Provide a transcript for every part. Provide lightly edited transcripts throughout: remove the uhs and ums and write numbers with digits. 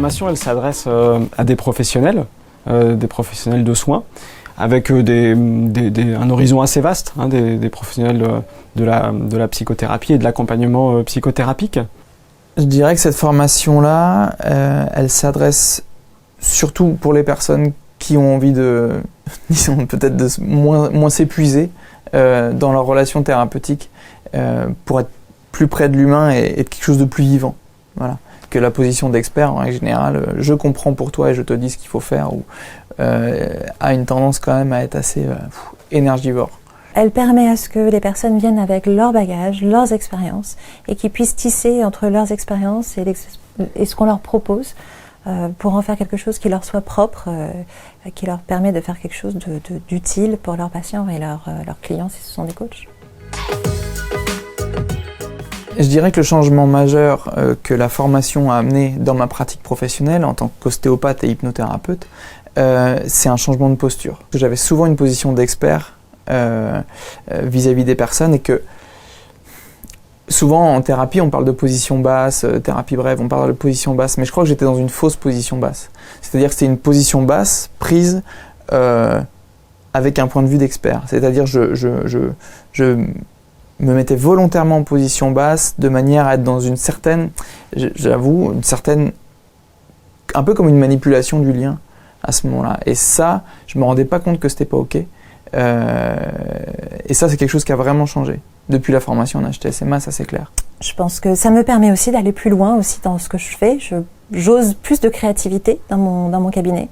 formation, elle s'adresse à des professionnels de soins, avec un horizon assez vaste, hein, des professionnels de la psychothérapie et de l'accompagnement psychothérapique. Je dirais que cette formation-là, elle s'adresse surtout pour les personnes qui ont envie disons peut-être de moins s'épuiser dans leur relation thérapeutique pour être plus près de l'humain et de quelque chose de plus vivant. Voilà. Que la position d'expert, en règle générale, je comprends pour toi et je te dis ce qu'il faut faire, a une tendance quand même à être assez énergivore. Elle permet à ce que les personnes viennent avec leur bagage, leurs expériences, et qu'ils puissent tisser entre leurs expériences et ce qu'on leur propose pour en faire quelque chose qui leur soit propre, qui leur permet de faire quelque chose d'utile pour leurs patients et leurs clients si ce sont des coachs. Je dirais que le changement majeur que la formation a amené dans ma pratique professionnelle en tant qu'ostéopathe et hypnothérapeute, c'est un changement de posture. J'avais souvent une position d'expert vis-à-vis des personnes et que souvent en thérapie on parle de position basse, thérapie brève, on parle de position basse, mais je crois que j'étais dans une fausse position basse. C'est-à-dire que c'était une position basse prise avec un point de vue d'expert. C'est-à-dire je me mettais volontairement en position basse de manière à être dans une certaine, j'avoue, un peu comme une manipulation du lien à ce moment-là. Et ça, je me rendais pas compte que c'était pas OK. Et ça, c'est quelque chose qui a vraiment changé depuis la formation en HTSMA, ça c'est clair. Je pense que ça me permet aussi d'aller plus loin aussi dans ce que je fais. J'ose plus de créativité dans mon cabinet.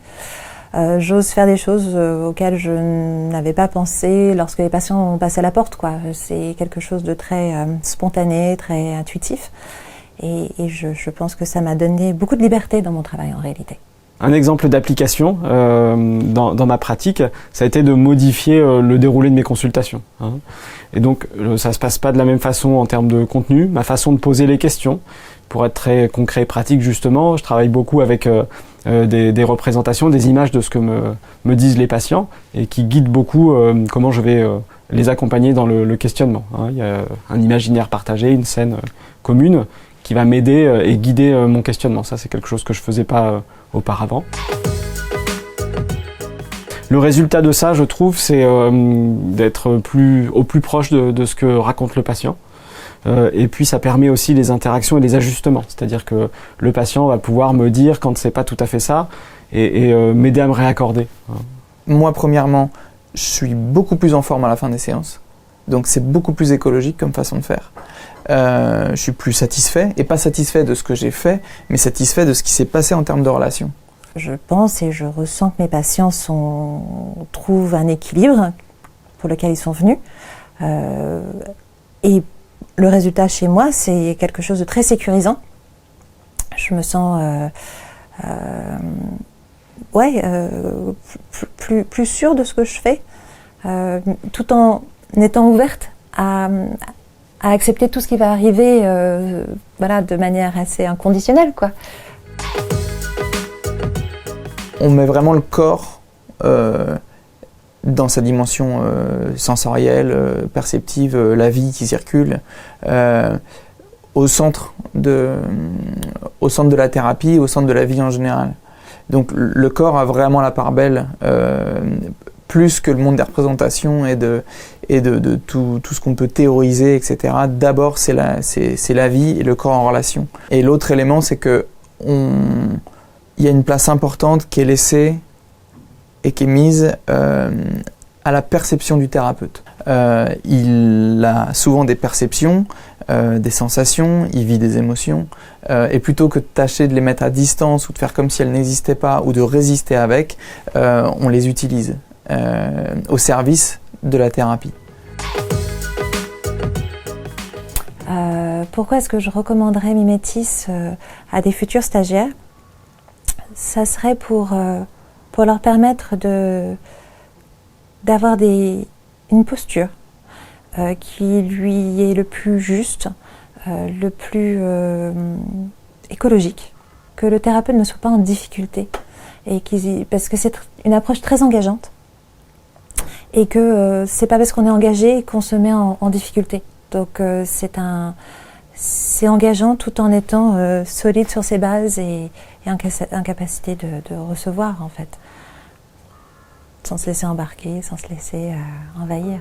J'ose faire des choses auxquelles je n'avais pas pensé lorsque les patients passaient à la porte, quoi. C'est quelque chose de très spontané, très intuitif. Et je pense que ça m'a donné beaucoup de liberté dans mon travail en réalité. Un exemple d'application dans ma pratique, ça a été de modifier le déroulé de mes consultations. Hein. Et donc, ça se passe pas de la même façon en termes de contenu. Ma façon de poser les questions, pour être très concret et pratique justement, je travaille beaucoup avec des représentations, des images de ce que me disent les patients et qui guident beaucoup comment je vais les accompagner dans le questionnement. Hein. Il y a un imaginaire partagé, une scène commune qui va m'aider et guider mon questionnement. Ça, c'est quelque chose que je faisais pas auparavant. Le résultat de ça, je trouve, c'est d'être au plus proche de ce que raconte le patient. Et puis ça permet aussi les interactions et les ajustements. C'est-à-dire que le patient va pouvoir me dire quand c'est pas tout à fait ça et m'aider à me réaccorder. Moi, premièrement, je suis beaucoup plus en forme à la fin des séances. Donc c'est beaucoup plus écologique comme façon de faire. Je suis plus satisfait, et pas satisfait de ce que j'ai fait, mais satisfait de ce qui s'est passé en termes de relation. Je pense et je ressens que mes patients trouvent un équilibre pour lequel ils sont venus. Et le résultat chez moi, c'est quelque chose de très sécurisant. Je me sens plus sûre de ce que je fais, tout en étant ouverte à accepter tout ce qui va arriver de manière assez inconditionnelle, quoi. On met vraiment le corps dans sa dimension sensorielle, perceptive, la vie qui circule, au centre de la thérapie, au centre de la vie en général. Donc le corps a vraiment la part belle, plus que le monde des représentations et de tout ce qu'on peut théoriser, etc. D'abord, c'est la vie et le corps en relation. Et l'autre élément, c'est que il y a une place importante qui est laissée et qui est mise à la perception du thérapeute. Il a souvent des perceptions, des sensations, il vit des émotions, et plutôt que de tâcher de les mettre à distance ou de faire comme si elles n'existaient pas ou de résister avec, on les utilise au service de la thérapie. Pourquoi est-ce que je recommanderais Mimetis à des futurs stagiaires ? Ça serait pour leur permettre d'avoir une posture qui lui est le plus juste, le plus écologique, que le thérapeute ne soit pas en difficulté, parce que c'est une approche très engageante et que c'est pas parce qu'on est engagé qu'on se met en difficulté. Donc c'est c'est engageant tout en étant solide sur ses bases et incapacité de recevoir en fait, sans se laisser embarquer, sans se laisser envahir.